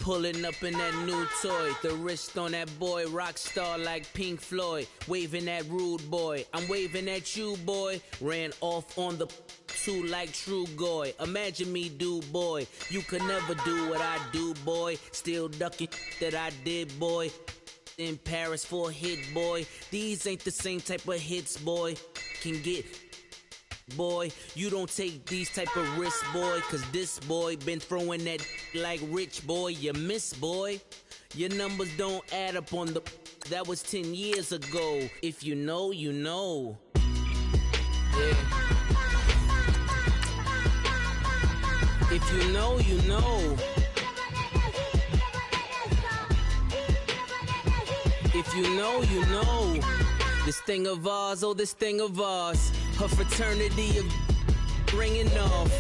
Pulling up in that new toy, the wrist on that boy, rock star like Pink Floyd, waving at rude boy, I'm waving at you boy, ran off on the two like True Goy, imagine me do boy, you could never do what I do boy, still ducking that I did boy, in Paris for a hit boy, these ain't the same type of hits boy, can get boy, you don't take these type of risks, boy, cause this boy been throwing that like rich boy, you miss, boy. Your numbers don't add up on the, that was 10 years ago. If you know, you know. Yeah. If you know, you know. If you know, you know. This thing of ours, oh, this thing of ours. Her fraternity of ringing off.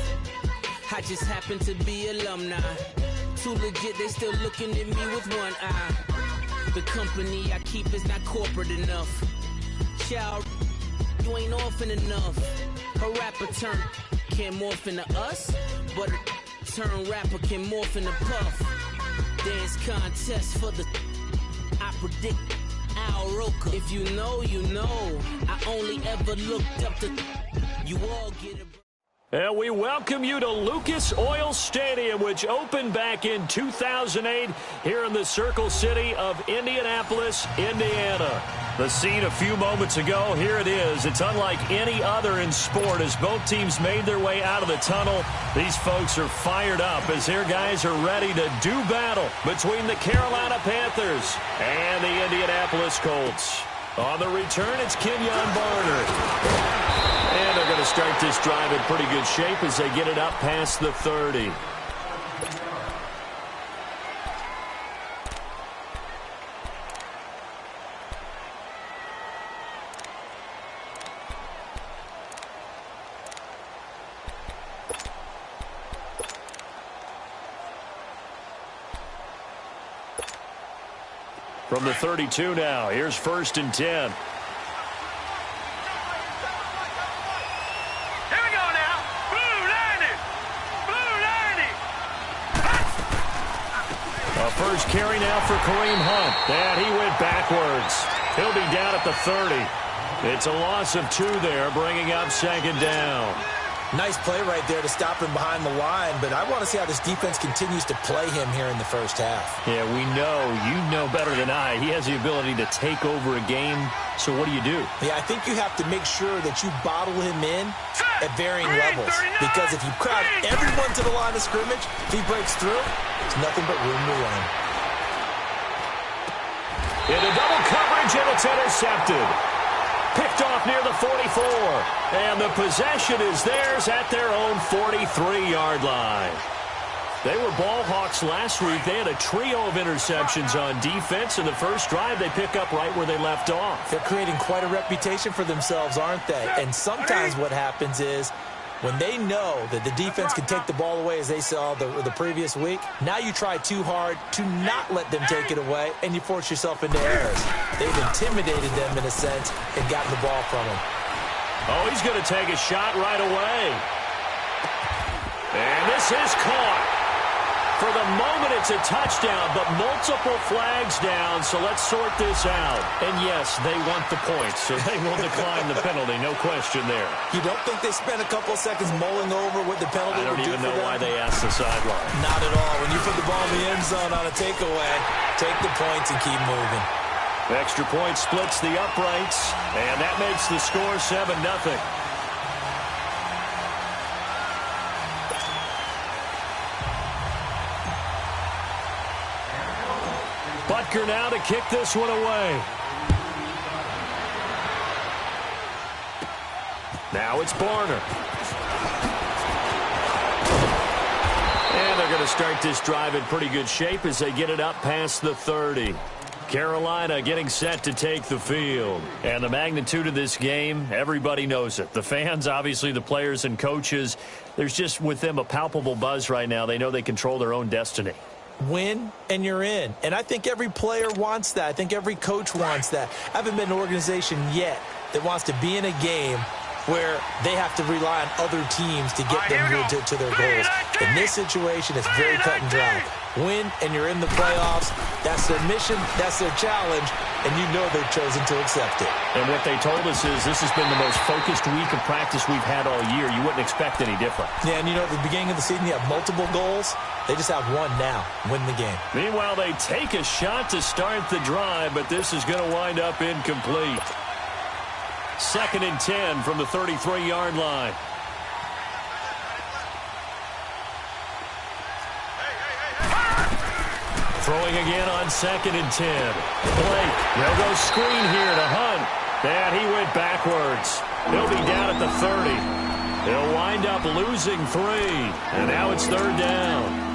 I just happen to be alumni. Too legit, they still looking at me with one eye. The company I keep is not corporate enough. Child, you ain't orphan enough. A rapper turn can morph into us, but a turn rapper can morph into Puff. Dance contest for the, I predict Al Roker. If you know, you know. I only ever looked up to, you all get it. And we welcome you to Lucas Oil Stadium, which opened back in 2008 here in the Circle City of Indianapolis, Indiana. The scene a few moments ago, here it is. It's unlike any other in sport as both teams made their way out of the tunnel. These folks are fired up as their guys are ready to do battle between the Carolina Panthers and the Indianapolis Colts. On the return, it's Kenyon Barner. And they're going to start this drive in pretty good shape as they get it up past the 30. From the 32 now, here's 1st and 10. First carry now for Kareem Hunt. And he went backwards. He'll be down at the 30. It's a loss of 2 there, bringing up 2nd down. Nice play right there to stop him behind the line, but I want to see how this defense continues to play him here in the first half. Yeah, we know. You know better than I. He has the ability to take over a game. So what do you do? Yeah, I think you have to make sure that you bottle him in at varying levels. Because if you crowd everyone to the line of scrimmage, if he breaks through, there's nothing but room to run. Into double coverage, and it's intercepted. Picked off near the 44. And the possession is theirs at their own 43-yard line. They were ball hawks last week. They had a trio of interceptions on defense. In the first drive, they pick up right where they left off. They're creating quite a reputation for themselves, aren't they? And sometimes what happens is when they know that the defense can take the ball away, as they saw the previous week, now you try too hard to not let them take it away, and you force yourself into errors. They've intimidated them in a sense and gotten the ball from them. Oh, he's going to take a shot right away. And this is caught. For the moment, it's a touchdown, but multiple flags down, so let's sort this out. And yes, they want the points, so they will decline the penalty, no question there. You don't think they spent a couple of seconds mulling over what the penalty would do for them? I don't even know why they asked the sideline. Not at all. When you put the ball in the end zone on a takeaway, take the points and keep moving. Extra point splits the uprights, and that makes the score 7-0. Butker now to kick this one away. Now it's Barner. And they're going to start this drive in pretty good shape as they get it up past the 30. Carolina getting set to take the field. And the magnitude of this game, everybody knows it. The fans, obviously the players and coaches, there's just with them a palpable buzz right now. They know they control their own destiny. Win, and you're in. And I think every player wants that. I think every coach wants that. I haven't been an organization yet that wants to be in a game where they have to rely on other teams to get them to their goals. In this situation, it's very cut and dry. Win, and you're in the playoffs. That's their mission, that's their challenge, and you know they've chosen to accept it. And what they told us is this has been the most focused week of practice we've had all year. You wouldn't expect any different. Yeah, and you know, at the beginning of the season, you have multiple goals. They just have one now, win the game. Meanwhile, they take a shot to start the drive, but this is going to wind up incomplete. 2nd and 10 from the 33-yard line. Throwing again on 2nd and 10. Blake, they'll go screen here to Hunt. And he went backwards. He'll be down at the 30. They'll wind up losing 3. And now it's 3rd down.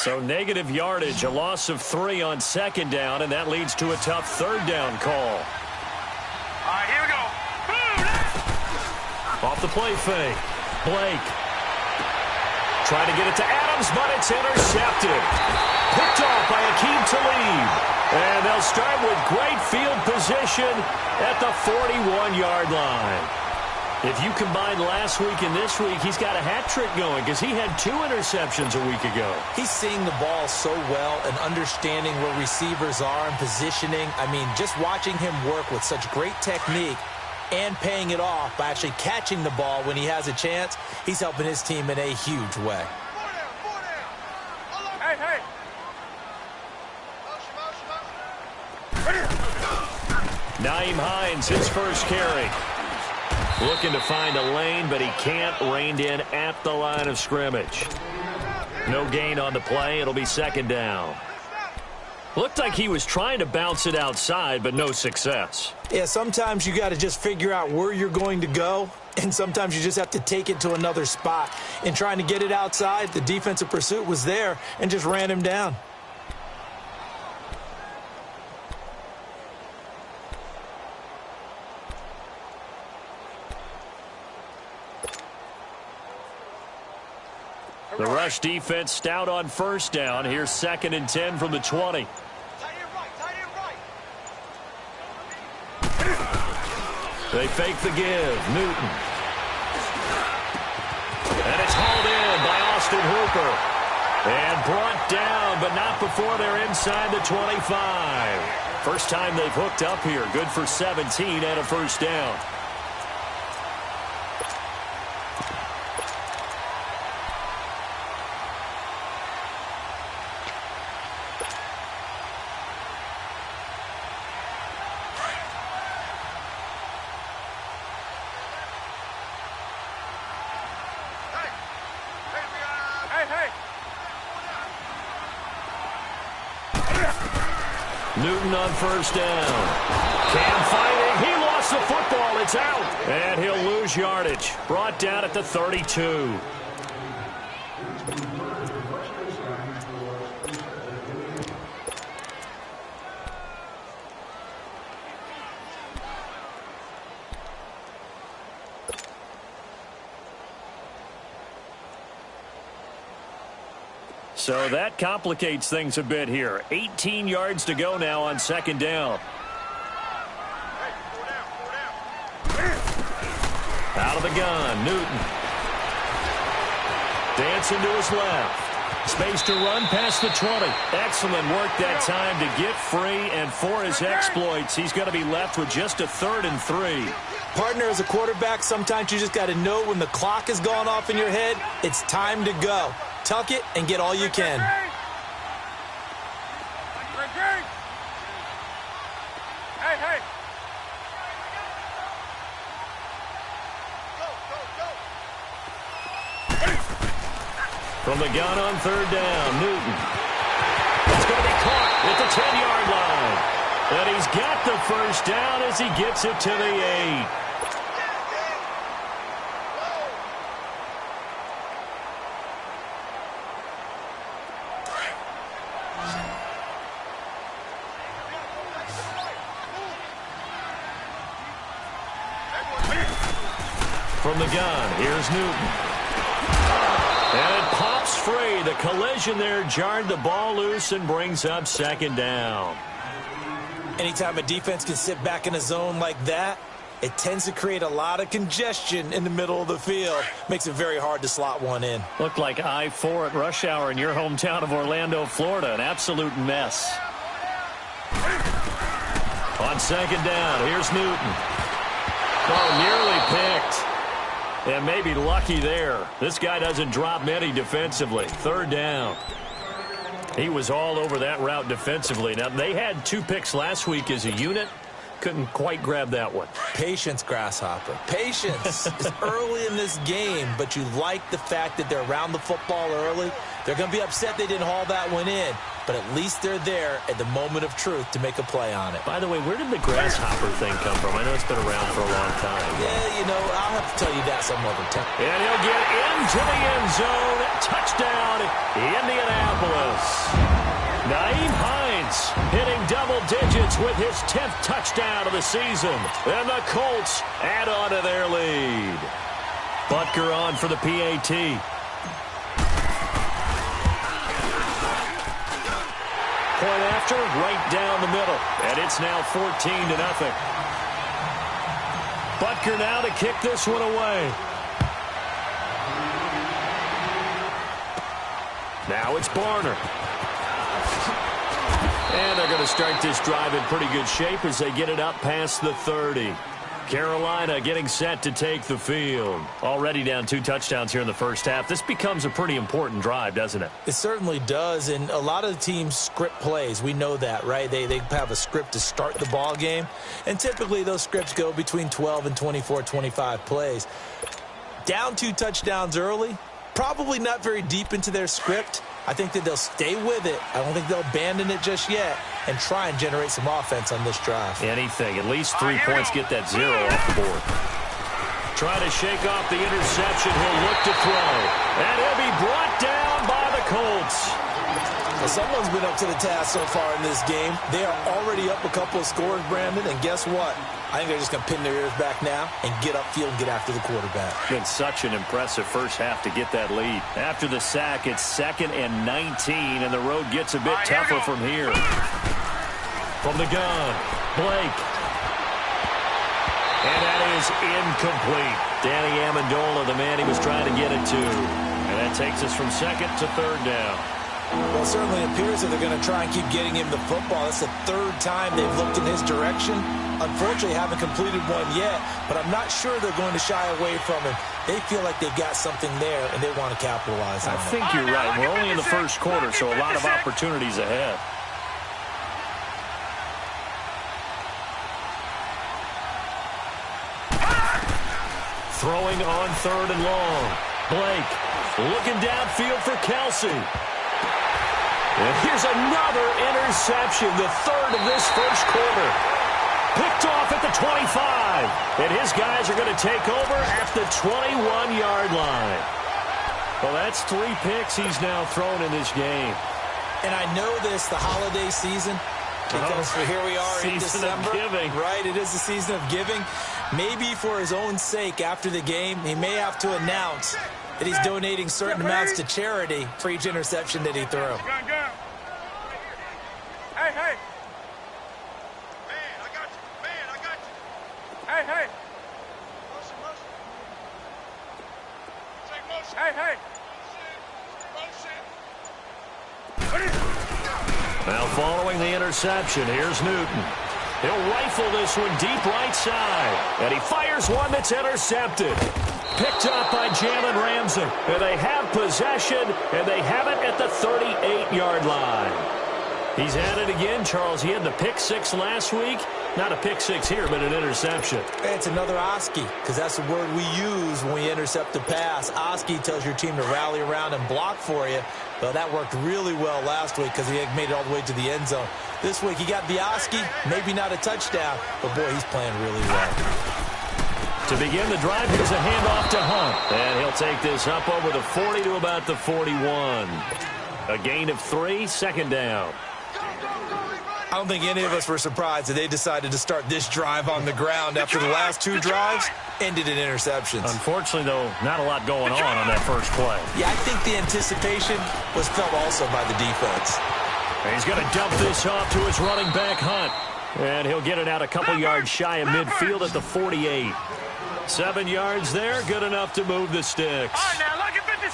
So negative yardage, a loss of 3 on 2nd down, and that leads to a tough 3rd down call. All right, here we go. Off the play fake. Blake. Trying to get it to Adams, but it's intercepted. Picked off by Akeem Talib. And they'll start with great field position at the 41-yard line. If you combine last week and this week, he's got a hat trick going because he had 2 interceptions a week ago. He's seeing the ball so well and understanding where receivers are and positioning. I mean, just watching him work with such great technique and paying it off by actually catching the ball when he has a chance, he's helping his team in a huge way. Hey, hey. Nyheim Hines, his first carry. Looking to find a lane, but he can't. Reined in at the line of scrimmage. No gain on the play. It'll be 2nd down. Looked like he was trying to bounce it outside, but no success. Yeah, sometimes you got to just figure out where you're going to go, and sometimes you just have to take it to another spot. In trying to get it outside, the defensive pursuit was there and just ran him down. The rush defense stout on 1st down. Here's 2nd and 10 from the 20. They fake the give. Newton. And it's hauled in by Austin Hooper. And brought down, but not before they're inside the 25. First time they've hooked up here. Good for 17 and a 1st down. Newton on 1st down. Cam fighting. He lost the football. It's out. And he'll lose yardage. Brought down at the 32. So that complicates things a bit here. 18 yards to go now on 2nd down. Out of the gun, Newton. Dancing to his left. Space to run past the 20. Excellent work that time to get free, and for his exploits, he's going to be left with just a 3rd and 3. Partner, as a quarterback, sometimes you just got to know when the clock has gone off in your head, it's time to go. Tuck it and get all you can. Hey, hey. From the gun on 3rd down, Newton. It's going to be caught at the 10-yard line. And he's got the 1st down as he gets it to the 8. From the gun, here's Newton. And it pops free. The collision there jarred the ball loose and brings up second down. Anytime a defense can sit back in a zone like that, it tends to create a lot of congestion in the middle of the field. Makes it very hard to slot one in. Looked like I-4 at rush hour in your hometown of Orlando, Florida. An absolute mess. On second down, here's Newton. Oh, nearly picked. And maybe lucky there. This guy doesn't drop many defensively. Third down. He was all over that route defensively. Now, they had 2 picks last week as a unit. Couldn't quite grab that one. Patience, Grasshopper. Patience. It's early in this game, but you like the fact that they're around the football early. They're going to be upset they didn't haul that one in, but at least they're there at the moment of truth to make a play on it. By the way, where did the grasshopper thing come from? I know it's been around for a long time. Yeah, you know, I'll have to tell you that some other time. And he'll get into the end zone. Touchdown, Indianapolis. Nyheim Hines hitting double digits with his 10th touchdown of the season. And the Colts add on to their lead. Butker on for the PAT. Point after, right down the middle. And it's now 14-0. Butker now to kick this one away. Now it's Barner. And they're going to start this drive in pretty good shape as they get it up past the 30. Carolina getting set to take the field. Already down 2 touchdowns here in the first half. This becomes a pretty important drive, doesn't it? It certainly does, and a lot of the teams script plays. We know that, right? They have a script to start the ball game, and typically those scripts go between 12 and 24, 25 plays. Down 2 touchdowns early, probably not very deep into their script. I think that they'll stay with it. I don't think they'll abandon it just yet and try and generate some offense on this drive. Anything. At least 3 points get that 0 off the board. Trying to shake off the interception. He'll look to throw. And he'll be brought down by the Colts. Well, someone's been up to the task so far in this game. They are already up a couple of scores, Brandon, and guess what? I think they're just going to pin their ears back now and get upfield and get after the quarterback. Been such an impressive first half to get that lead. After the sack, it's 2nd and 19, and the road gets a bit tougher from here. From the gun, Blake. And that is incomplete. Danny Amendola, the man he was trying to get it to. And that takes us from 2nd to 3rd down. Well, it certainly appears that they're going to try and keep getting him the football. That's the 3rd time they've looked in his direction. Unfortunately, haven't completed one yet, but I'm not sure they're going to shy away from him. They feel like they've got something there, and they want to capitalize on it. I think you're right. We're only in the first quarter, so a lot of opportunities ahead. Throwing on 3rd and long. Blake looking downfield for Kelsey. And here's another interception, the 3rd of this first quarter. Picked off at the 25. And his guys are going to take over at the 21-yard line. Well, that's 3 picks he's now thrown in this game. And I know this, the holiday season, because here we are in December. Season of giving. Right, it is the season of giving. Maybe for his own sake after the game, he may have to announce that he's donating certain amounts to charity for each interception that he threw. Hey, hey. Man, I got you. Man, I got you. Hey, hey. Motion, motion. Take motion. Hey, hey. Motion. Now following the interception, here's Newton. He'll rifle this one deep right side. And he fires one that's intercepted. Picked up by Jalen Ramsey. And they have possession, and they have it at the 38-yard line. He's at it again, Charles. He had the pick 6 last week. Not a pick 6 here, but an interception. It's another Oski, because that's the word we use when we intercept a pass. Oski tells your team to rally around and block for you. Well, that worked really well last week because he had made it all the way to the end zone. This week he got the Oski, maybe not a touchdown, but boy, he's playing really well. To begin the drive, here's a handoff to Hunt. And he'll take this up over the 40 to about the 41. A gain of 3, 2nd down. Go, go, go, everybody! I don't think any of us were surprised that they decided to start this drive on the ground after the last two drives ended in interceptions. Unfortunately, though, not a lot going on that first play. Yeah, I think the anticipation was felt also by the defense. And he's going to dump this off to his running back, Hunt. And he'll get it out a couple yards shy of midfield at the 48. 7 yards there, good enough to move the sticks.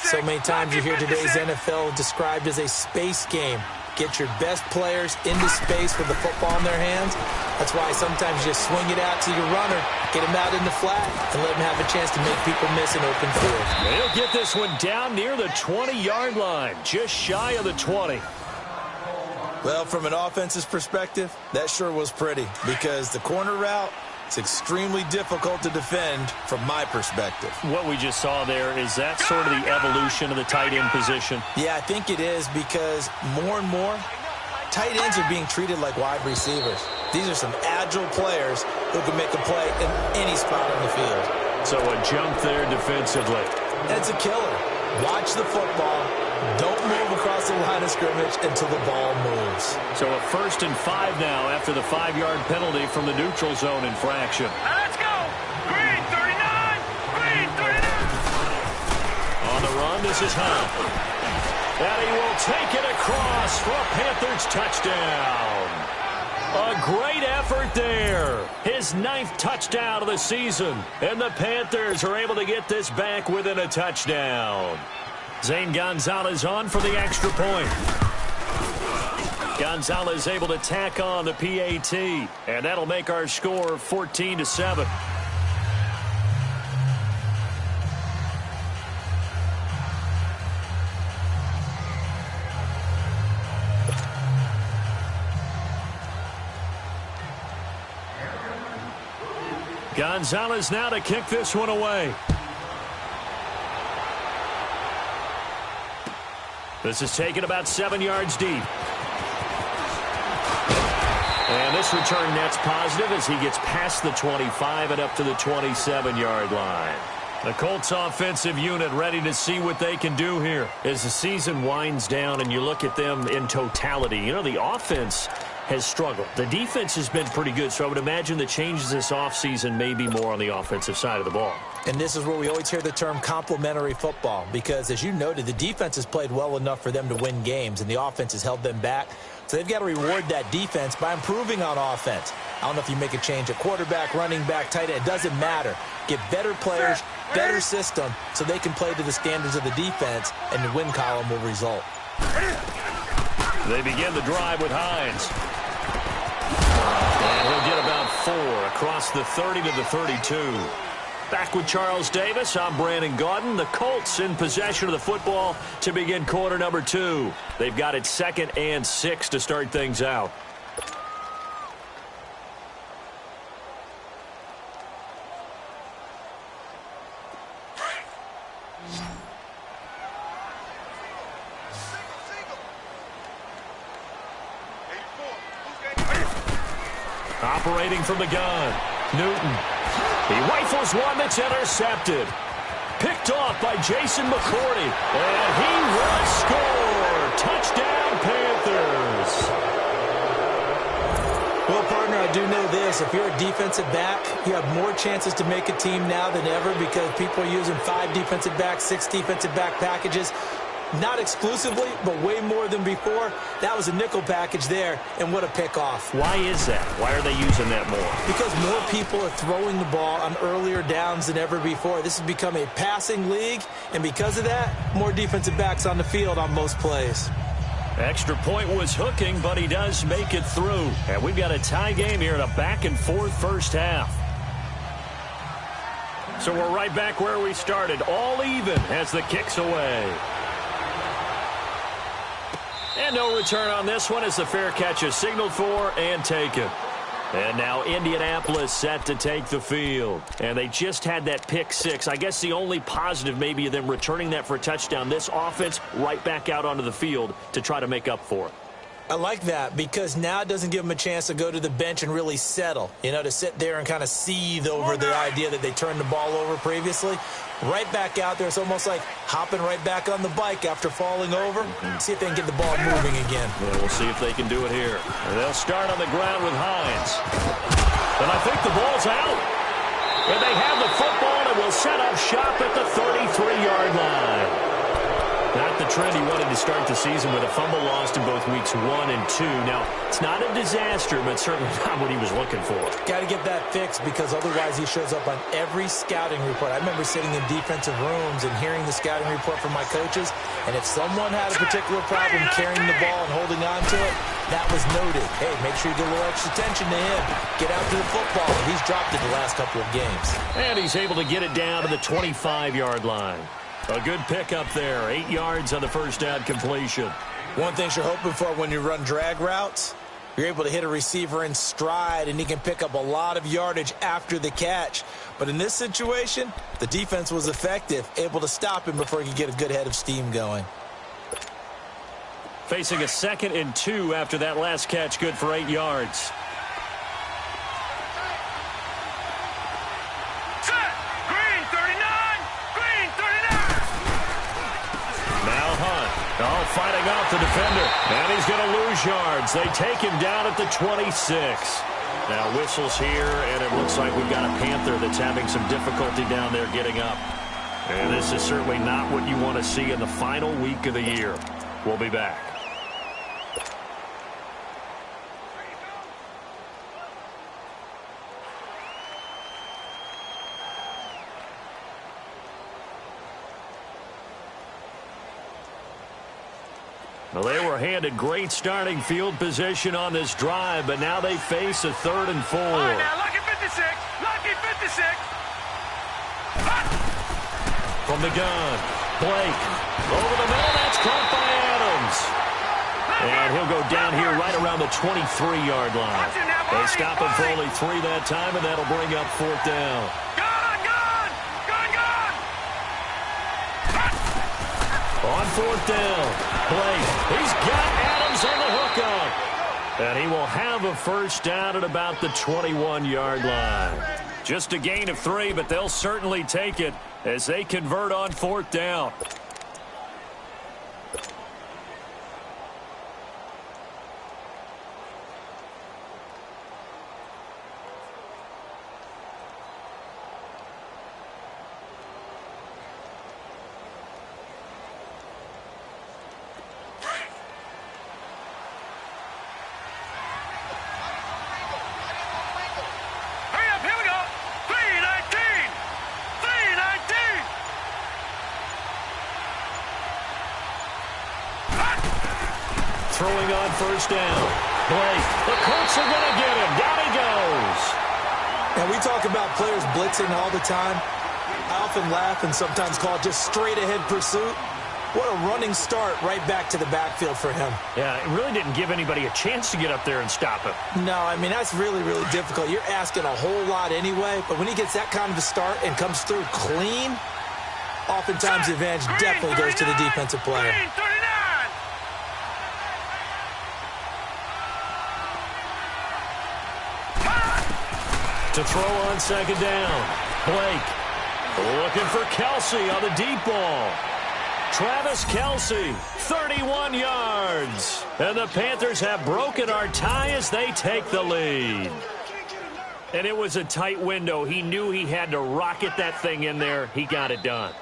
So many times you hear today's NFL described as a space game. Get your best players into space with the football in their hands. That's why sometimes you just swing it out to your runner, get him out in the flat, and let him have a chance to make people miss an open field. He'll get this one down near the 20-yard line, just shy of the 20. Well, from an offense's perspective, that sure was pretty because the corner route, it's extremely difficult to defend from my perspective. What we just saw there, is that sort of the evolution of the tight end position? Yeah, I think it is because more and more, tight ends are being treated like wide receivers. These are some agile players who can make a play in any spot on the field. So a jump there defensively. That's a killer. Watch the football. Don't move across the line of scrimmage until the ball moves. So a 1st and 5 now after the 5-yard penalty from the neutral zone infraction. Let's go! Green 39! Green 39! On the run, this is Hunt. And he will take it across for a Panthers touchdown. A great effort there. His 9th touchdown of the season. And the Panthers are able to get this back within a touchdown. Zane Gonzalez on for the extra point. Gonzalez able to tack on the PAT. And that'll make our score 14-7. Gonzalez now to kick this one away. This is taken about 7 yards deep. And this return net's positive as he gets past the 25 and up to the 27-yard line. The Colts offensive unit ready to see what they can do here as the season winds down and you look at them in totality. You know, the offense has struggled. The defense has been pretty good, so I would imagine the changes this offseason may be more on the offensive side of the ball. And this is where we always hear the term complementary football because, as you noted, the defense has played well enough for them to win games, and the offense has held them back. So they've got to reward that defense by improving on offense. I don't know if you make a change at quarterback, running back, tight end. It doesn't matter. Get better players, better system, so they can play to the standards of the defense, and the win column will result. They begin the drive with Hines. And he'll get about 4 across the 30 to the 32. Back with Charles Davis, I'm Brandon Gaudin. The Colts in possession of the football to begin quarter number 2. They've got it 2nd and 6 to start things out. Operating from the gun, Newton. He rifles one that's intercepted. Picked off by Jason McCourty. And he will score. Touchdown, Panthers. Well, partner, I do know this. If you're a defensive back, you have more chances to make a team now than ever because people are using 5 defensive backs, 6 defensive back packages. Not exclusively, but way more than before. That was a nickel package there, and what a pickoff. Why is that? Why are they using that more? Because more people are throwing the ball on earlier downs than ever before. This has become a passing league, and because of that, more defensive backs on the field on most plays. Extra point was hooking, but he does make it through. And we've got a tie game here in a back-and-forth first half. So we're right back where we started, all even as the kick's away. And no return on this one as the fair catch is signaled for and taken. And now Indianapolis set to take the field. And they just had that pick 6. I guess the only positive maybe of them returning that for a touchdown. This offense right back out onto the field to try to make up for it. I like that because now it doesn't give them a chance to go to the bench and really settle, you know, to sit there and kind of seethe over the idea that they turned the ball over previously. right back out there. It's almost like hopping right back on the bike after falling over. See if they can get the ball moving again. Yeah, we'll see if they can do it here. And they'll start on the ground with Hines. And I think the ball's out. And they have the football and will set up shop at the 33-yard line. Not the trend he wanted to start the season with a fumble lost in both weeks 1 and 2. Now, it's not a disaster, but certainly not what he was looking for. Got to get that fixed because otherwise he shows up on every scouting report. I remember sitting in defensive rooms and hearing the scouting report from my coaches, and if someone had a particular problem carrying the ball and holding on to it, that was noted. Hey, make sure you give a little extra attention to him. Get out to the football. He's dropped it the last couple of games. And he's able to get it down to the 25-yard line. A good pickup there. 8 yards on the first down completion. One thing you're hoping for when you run drag routes, you're able to hit a receiver in stride, and he can pick up a lot of yardage after the catch. But in this situation, the defense was effective, able to stop him before he could get a good head of steam going. Facing a 2nd and 2 after that last catch, good for 8 yards. Oh, fighting off the defender. And he's going to lose yards. They take him down at the 26. Now whistles here, and it looks like we've got a Panther that's having some difficulty down there getting up. And this is certainly not what you want to see in the final week of the year. We'll be back. Well, they were handed great starting field position on this drive, but now they face a 3rd and 4. All right, now, lucky 56. Lucky 56. From the gun, Blake. Over the middle, that's caught by Adams. And he'll go down here right around the 23-yard line. They stop him for only 3 that time, and that'll bring up 4th down. On 4th down, Blake, he's got Adams on the hookup. And he will have a first down at about the 21-yard line. Just a gain of 3, but they'll certainly take it as they convert on 4th down. Throwing on 1st down. Blake, the Colts are going to get him. Down he goes. Now, we talk about players blitzing all the time. I often laugh and sometimes call it just straight-ahead pursuit. What a running start right back to the backfield for him. Yeah, it really didn't give anybody a chance to get up there and stop him. No, I mean, that's really, really difficult. You're asking a whole lot anyway, but when he gets that kind of a start and comes through clean, oftentimes the advantage definitely goes to the defensive player. To throw on 2nd down. Blake looking for Kelsey on the deep ball. Travis Kelsey, 31 yards. And the Panthers have broken our tie as they take the lead. And it was a tight window. He knew he had to rocket that thing in there. He got it done.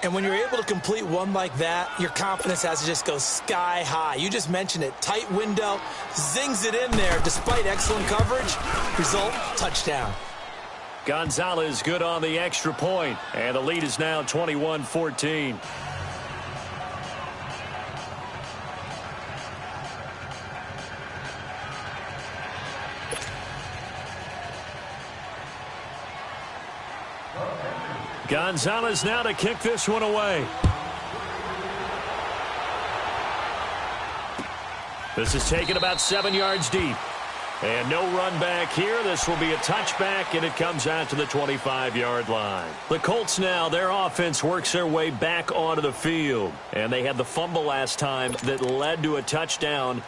And when you're able to complete one like that, your confidence has to just go sky high. You just mentioned it. Tight window, zings it in there despite excellent coverage. Result, touchdown. Gonzalez good on the extra point, and the lead is now 21-14. Gonzalez now to kick this one away. This is taken about 7 yards deep. And no run back here. This will be a touchback, and it comes out to the 25-yard line. The Colts now, their offense works their way back onto the field. And they had the fumble last time that led to a touchdown.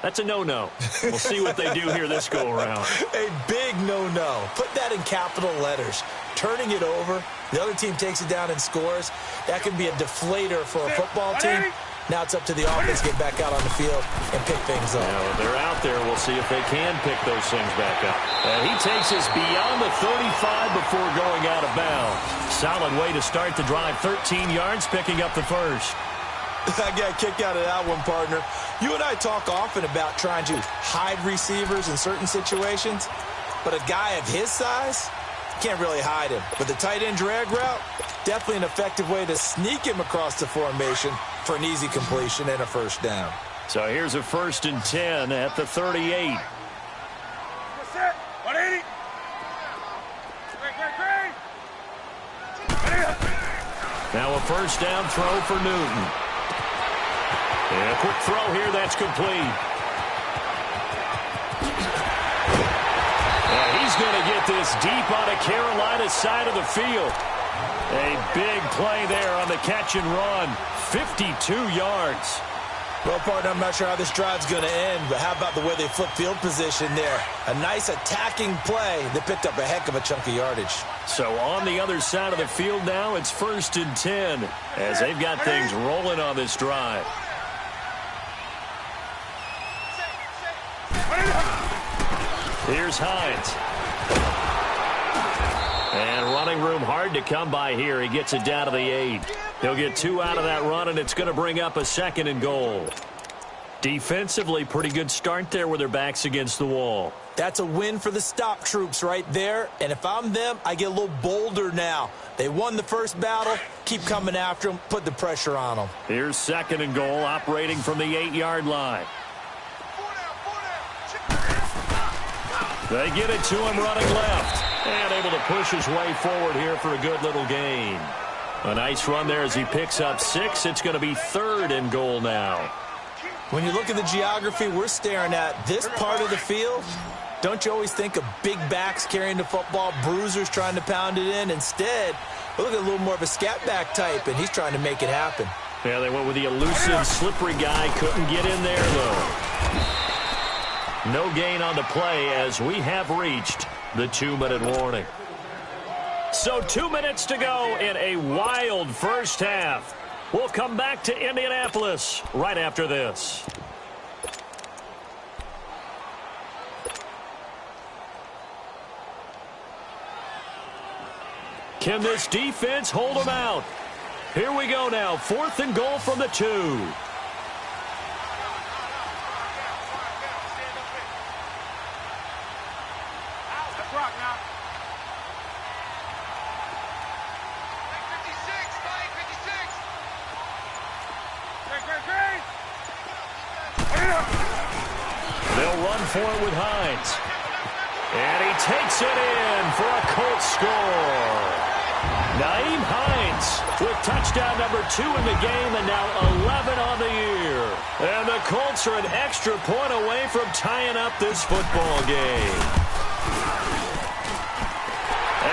That's a no-no. We'll see what they do here this go-around. A big no-no. Put that in capital letters. turning it over. The other team takes it down and scores. That can be a deflator for a football team. Now it's up to the offense to get back out on the field and pick things up. Now, they're out there. We'll see if they can pick those things back up. And he takes us beyond the 35 before going out of bounds. Solid way to start the drive. 13 yards, picking up the first. I got a kick out of that one, partner. You and I talk often about trying to hide receivers in certain situations, but a guy of his size, can't really hide him. But the tight end drag route, definitely an effective way to sneak him across the formation for an easy completion and a first down. So here's a 1st and 10 at the 38. What's that? 180. Great. Now a first down throw for Newton. And a quick throw here, that's complete. And he's going to get this deep on the Carolina side of the field. A big play there on the catch and run. 52 yards. Well, partner, I'm not sure how this drive's going to end, but how about the way they flip field position there? A nice attacking play that picked up a heck of a chunk of yardage. So on the other side of the field now, it's 1st and 10 as they've got things rolling on this drive. Here's Hines. And running room hard to come by here. He gets it down to the 8. He'll get 2 out of that run, and it's going to bring up a 2nd and goal. Defensively, pretty good start there with their backs against the wall. That's a win for the stop troops right there. And if I'm them, I get a little bolder now. They won the first battle. Keep coming after them. Put the pressure on them. Here's 2nd and goal, operating from the 8-yard line. They get it to him running left. And able to push his way forward here for a good little gain. A nice run there as he picks up 6. It's going to be 3rd and goal now. When you look at the geography we're staring at, this part of the field, don't you always think of big backs carrying the football, bruisers trying to pound it in? Instead, look at a little more of a scat back type, and he's trying to make it happen. Yeah, they went with the elusive, slippery guy. Couldn't get in there, though. No gain on the play as we have reached the 2-minute warning. So 2 minutes to go in a wild first half. We'll come back to Indianapolis right after this. Can this defense hold them out? Here we go now. 4th and goal from the 2. They'll run for it with Hines. And he takes it in for a Colts score. Nyheim Hines with touchdown number 2 in the game and now 11 on the year. And the Colts are an extra point away from tying up this football game.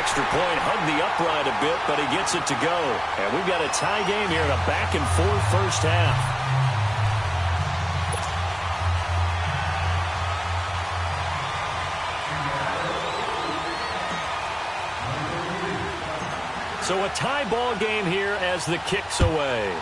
Extra point hugged the upright a bit, but he gets it to go. And we've got a tie game here in a back-and-forth first half. So a tie ball game here as the kick's away.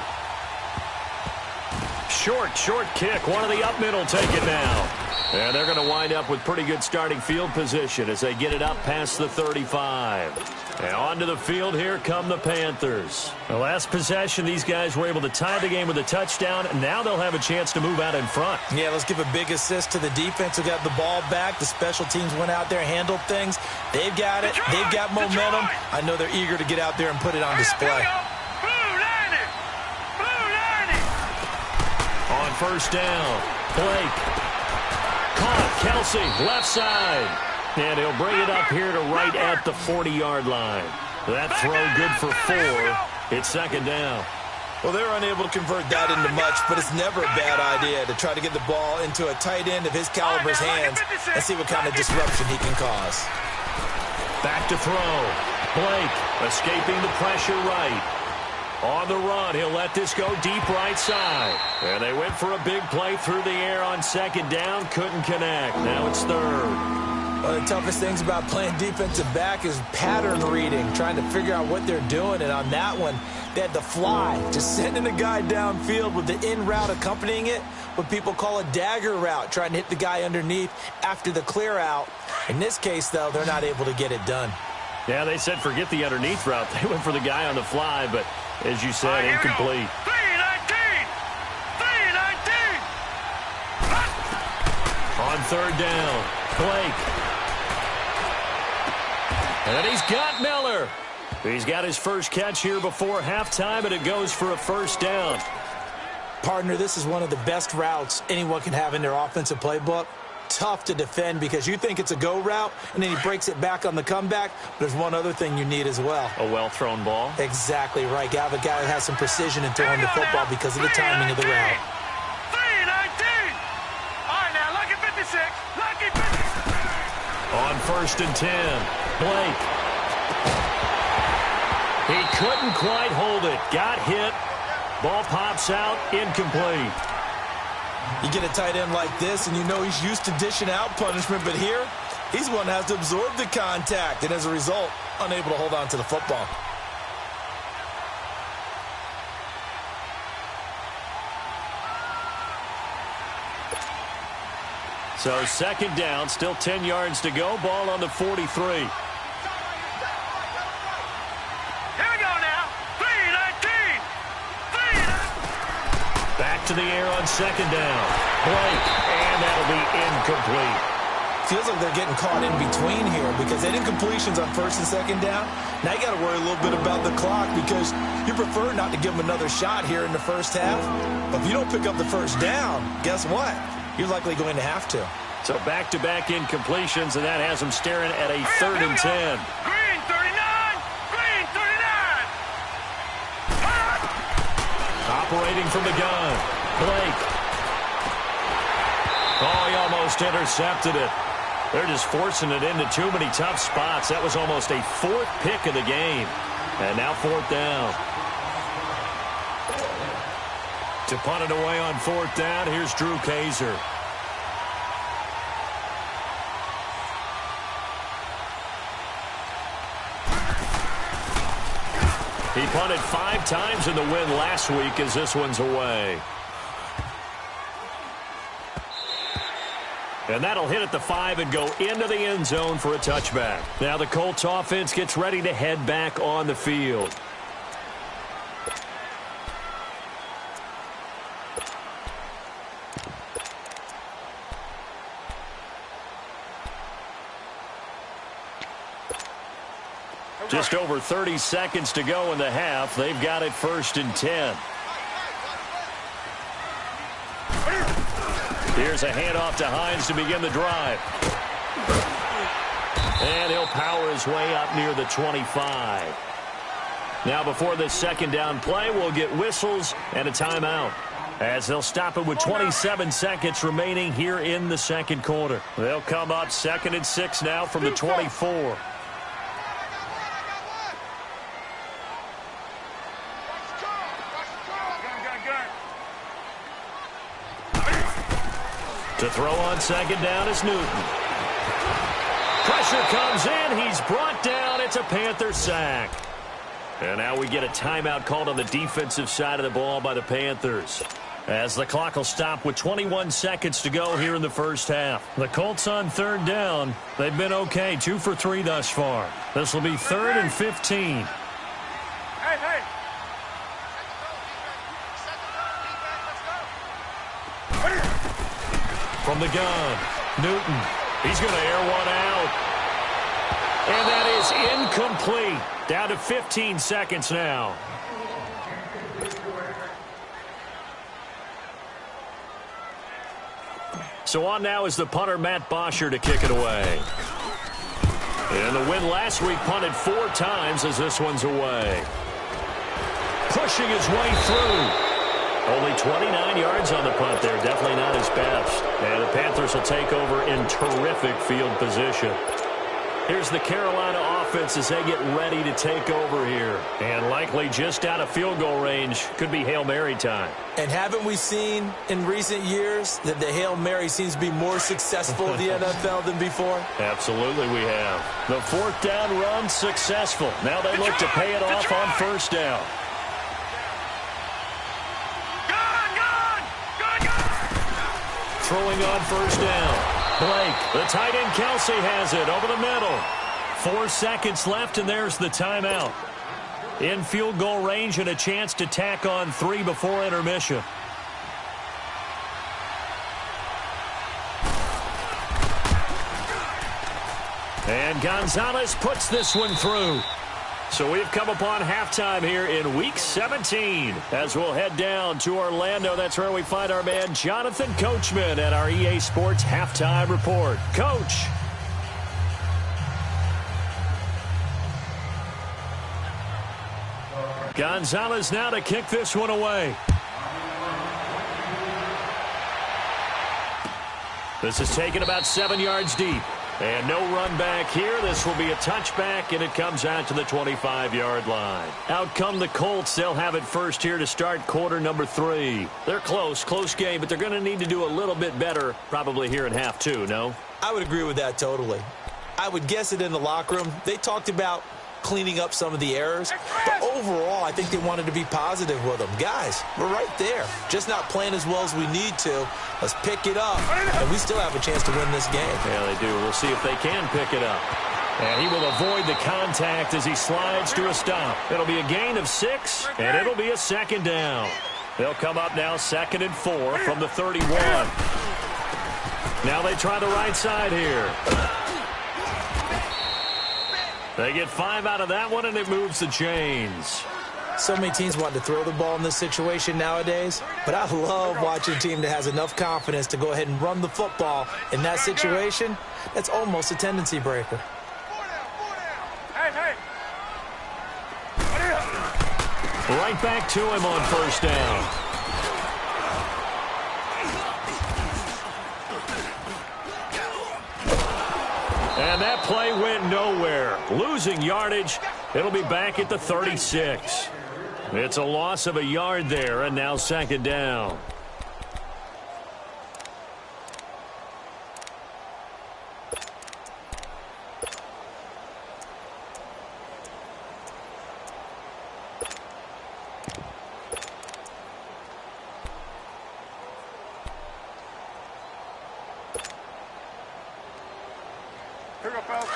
Short kick. One of the up middle take it now. And they're going to wind up with pretty good starting field position as they get it up past the 35. And onto the field, here come the Panthers. The last possession, these guys were able to tie the game with a touchdown. Now they'll have a chance to move out in front. Yeah, let's give a big assist to the defense who got the ball back. The special teams went out there, handled things. They've got it. They've got momentum. I know they're eager to get out there and put it on display. On first down, Blake. Caught, Kelsey, left side. And he'll bring it up here to right at the 40-yard line. That throw good for 4. It's 2nd down. Well, they're unable to convert that into much, but it's never a bad idea to try to get the ball into a tight end of his caliber's hands and see what kind of disruption he can cause. Back to throw. Blake escaping the pressure right. On the run, he'll let this go deep right side. And they went for a big play through the air on 2nd down. Couldn't connect. Now it's 3rd. One of the toughest things about playing defensive back is pattern reading, trying to figure out what they're doing. And on that one, they had the fly, just sending the guy downfield with the in route accompanying it, what people call a dagger route, trying to hit the guy underneath after the clear out. In this case, though, they're not able to get it done. Yeah, they said forget the underneath route. They went for the guy on the fly, but as you said, incomplete. 3-19! 3-19! On third down, Blake. And he's got Miller. He's got his first catch here before halftime, and it goes for a first down. Partner, this is one of the best routes anyone can have in their offensive playbook. Tough to defend because you think it's a go route, and then he breaks it back on the comeback. There's one other thing you need as well. A well-thrown ball. Exactly right. You have a guy that has some precision in throwing the football because of the timing of the route. 3-19! All right, now, lucky 56. Lucky 56. On first and 10, Blake. He couldn't quite hold it. Got hit. Ball pops out. Incomplete. You get a tight end like this, and you know he's used to dishing out punishment, but here, he's one that has to absorb the contact, and as a result, unable to hold on to the football. So second down, still 10 yards to go. Ball on the 43. Here we go now. 3-19! 3-19! Back to the air on second down. Blake, and that'll be incomplete. Feels like they're getting caught in between here because they did incompletions on first and second down. Now you got to worry a little bit about the clock because you prefer not to give them another shot here in the first half. But if you don't pick up the first down, guess what? You're likely going to have to. So back-to-back incompletions, and that has them staring at a third and 10. Green 39! Green 39! Operating from the gun, Blake. Oh, he almost intercepted it. They're just forcing it into too many tough spots. That was almost a fourth pick of the game. And now fourth down. To punt it away on fourth down, here's Drew Kaiser. He punted 5 times in the win last week as this one's away. And that'll hit at the 5 and go into the end zone for a touchback. Now the Colts offense gets ready to head back on the field. Just over 30 seconds to go in the half. They've got it first and 10. Here's a handoff to Hines to begin the drive. And he'll power his way up near the 25. Now before this second down play, we'll get whistles and a timeout, as they'll stop it with 27 seconds remaining here in the second quarter. They'll come up 2nd and 6 now from the 24. To throw on second down is Newton. Pressure comes in. He's brought down. It's a Panther sack. And now we get a timeout called on the defensive side of the ball by the Panthers, as the clock will stop with 21 seconds to go here in the first half. The Colts on third down. They've been okay, 2 for 3 thus far. This will be 3rd and 15. Hey! From the gun, Newton. He's going to air one out. And that is incomplete. Down to 15 seconds now. So on now is the punter, Matt Bosher, to kick it away. And the win last week punted 4 times as this one's away. Pushing his way through. Only 29 yards on the punt there. Definitely not his best. And the Panthers will take over in terrific field position. Here's the Carolina offense as they get ready to take over here. And likely just out of field goal range. Could be Hail Mary time. And haven't we seen in recent years that the Hail Mary seems to be more successful in the NFL than before? Absolutely we have. The fourth down run successful. Now they look to pay it off on first down. Throwing on first down. Blake, the tight end Kelsey has it over the middle. 4 seconds left, and there's the timeout. In field goal range and a chance to tack on 3 before intermission. And Gonzalez puts this one through. So we've come upon halftime here in Week 17 as we'll head down to Orlando. That's where we find our man Jonathan Coachman at our EA Sports Halftime Report. Coach. Gonzalez now to kick this one away. This is taken about 7 yards deep. And no run back here. This will be a touchback, and it comes out to the 25-yard line. Out come the Colts. They'll have it first here to start quarter number 3. They're close game, but they're going to need to do a little bit better probably here in half 2, no? I would agree with that totally. I would guess it in the locker room. They talked about cleaning up some of the errors, but overall, I think they wanted to be positive with them. Guys, we're right there. Just not playing as well as we need to. Let's pick it up, and we still have a chance to win this game. Yeah, they do. We'll see if they can pick it up. And he will avoid the contact as he slides to a stop. It'll be a gain of 6, and it'll be a second down. They'll come up now 2nd and 4 from the 31. Now they try the right side here. They get 5 out of that one, and it moves the chains. So many teams want to throw the ball in this situation nowadays, but I love watching a team that has enough confidence to go ahead and run the football in that situation. That's almost a tendency breaker. Right back to him on first down. And that play went nowhere. Losing yardage. It'll be back at the 36. It's a loss of a yard there, and now second down. Here we go, fellas.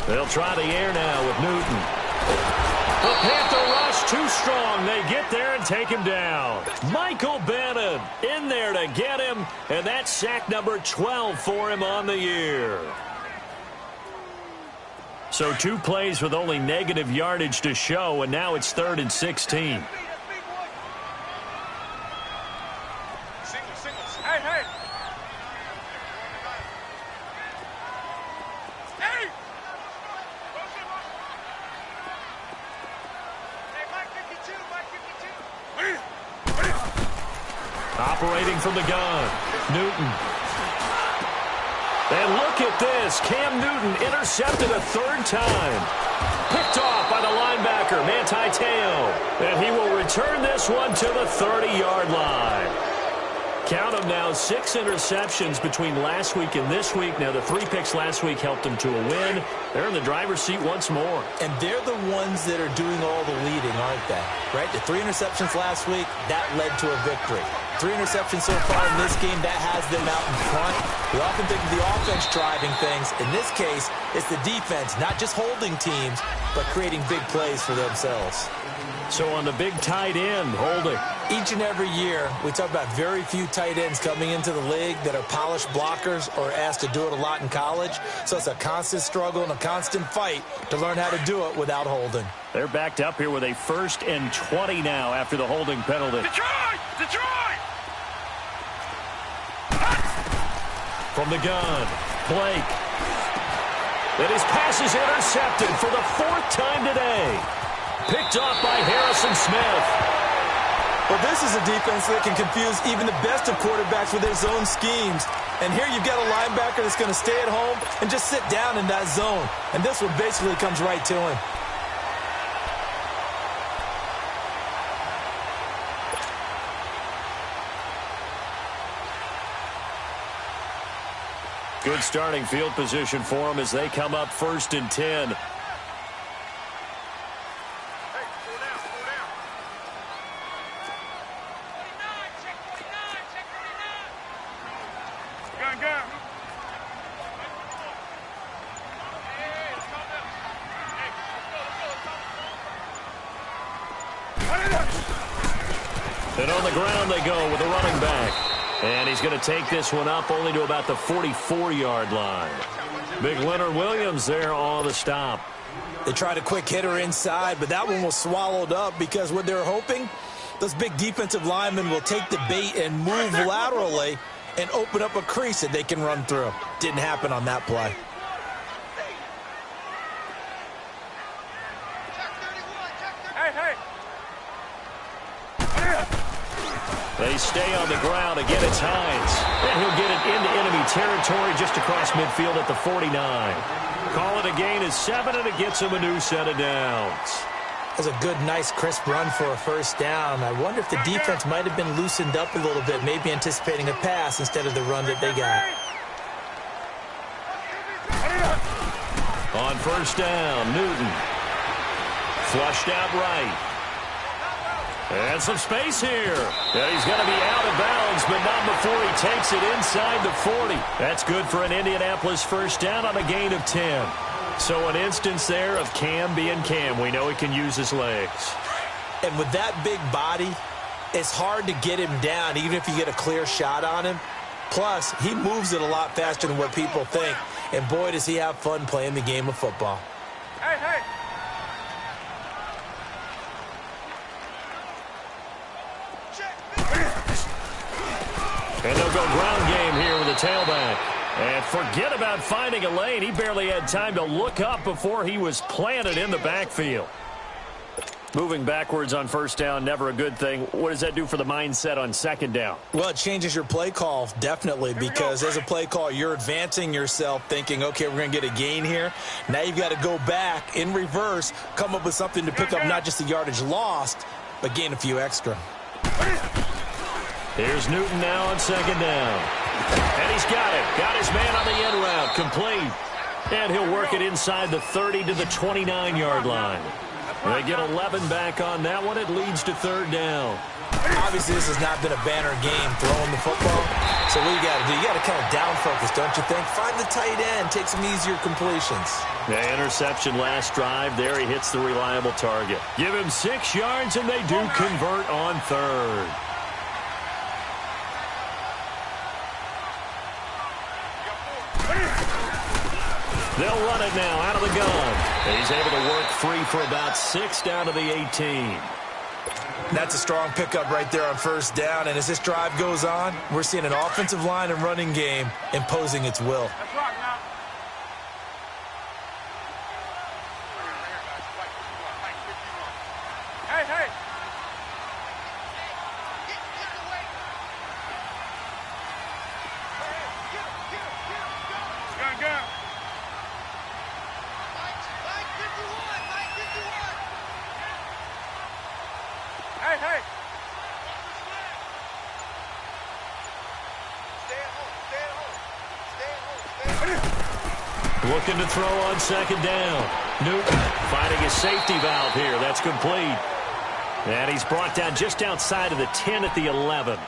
They'll try the air now with Newton. The Panther rush too strong. They get there and take him down. Michael Bannon in there to get him, and that's sack number 12 for him on the year. So 2 plays with only negative yardage to show, and now it's 3rd and 16. Hey, hey. Hey! Hey, Mike 52, Mike 52. Operating from the gun, Newton. And look at this. Cam Newton intercepted a 3rd time. Picked off by the linebacker, Manti Te'o. And he will return this one to the 30-yard line. Count them now, 6 interceptions between last week and this week. Now, the 3 picks last week helped them to a win. They're in the driver's seat once more. And they're the ones that are doing all the leading, aren't they? Right? The 3 interceptions last week, that led to a victory. 3 interceptions so far in this game, that has them out in front. We often think of the offense driving things. In this case, it's the defense, not just holding teams, but creating big plays for themselves. So on the big tight end, holding. Each and every year, we talk about very few tight ends coming into the league that are polished blockers or asked to do it a lot in college. So it's a constant struggle and a constant fight to learn how to do it without holding. They're backed up here with a 1st and 20 now after the holding penalty. Detroit! Detroit! From the gun, Blake. And his pass is intercepted for the 4th time today. Picked off by Harrison Smith. Well, this is a defense that can confuse even the best of quarterbacks with their zone schemes. And here you've got a linebacker that's going to stay at home and just sit down in that zone. And this one basically comes right to him. Good starting field position for them as they come up 1st and 10. And on the ground they go with a running back. And he's going to take this one up only to about the 44-yard line. Big Leonard Williams there on the stop. They tried a quick hitter inside, but that one was swallowed up because what they're hoping, those big defensive linemen will take the bait and move laterally and open up a crease that they can run through. Didn't happen on that play. They stay on the ground. Again, it's Hines. And he'll get it into enemy territory just across midfield at the 49. Call it a gain of 7, and it gets him a new set of downs. That's a good, nice, crisp run for a first down. I wonder if the defense might have been loosened up a little bit, maybe anticipating a pass instead of the run that they got. On first down, Newton. Flushed out right. And some space here. And he's going to be out of bounds, but not before he takes it inside the 40. That's good for an Indianapolis first down on a gain of 10. So an instance there of Cam being Cam. We know he can use his legs. And with that big body, it's hard to get him down, even if you get a clear shot on him. Plus, he moves it a lot faster than what people think. And boy, does he have fun playing the game of football. Hey, hey. And they'll go ground game here with a tailback. And forget about finding a lane. He barely had time to look up before he was planted in the backfield. Moving backwards on first down, never a good thing. What does that do for the mindset on second down? Well, it changes your play call, definitely, because as a play call, you're advancing yourself thinking, okay, we're going to get a gain here. Now you've got to go back in reverse, come up with something to pick up not just the yardage lost, but gain a few extra. Here's Newton now on second down. And he's got it. Got his man on the end route. Complete. And he'll work it inside the 30 to the 29-yard line. They get 11 back on that one. It leads to third down. Obviously, this has not been a banner game throwing the football. So what you got to do? You got to kind of down focus, don't you think? Find the tight end. Take some easier completions. The interception last drive. There he hits the reliable target. Give him 6 yards, and they do convert on third. They'll run it now out of the gun. He's able to work free for about 6 down to the 18. That's a strong pickup right there on first down. And as this drive goes on, we're seeing an offensive line and running game imposing its will. That's right now. Hey, hey. Gun, gun. Hey, hey. Looking to throw on second down. Newton finding his safety valve here. That's complete. And he's brought down just outside of the 10 at the 11.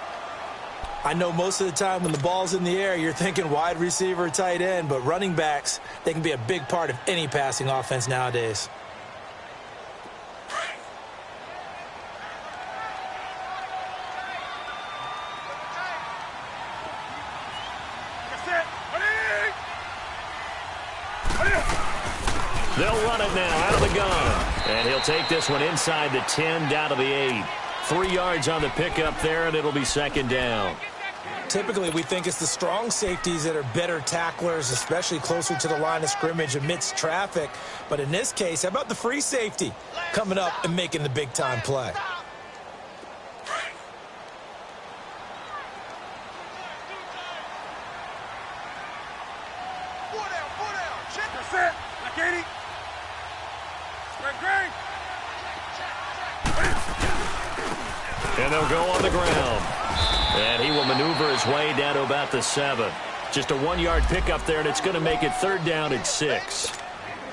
I know most of the time when the ball's in the air, you're thinking wide receiver, tight end, but running backs, they can be a big part of any passing offense nowadays. They'll run it now out of the gun. And he'll take this one inside the 10 down to the 8. 3 yards on the pickup there, and it'll be second down. Typically, we think it's the strong safeties that are better tacklers, especially closer to the line of scrimmage amidst traffic. But in this case, how about the free safety coming up and making the big-time play? And they'll go on the ground. And he will maneuver his way down to about the 7. Just a 1-yard pickup there, and it's going to make it 3rd down at 6.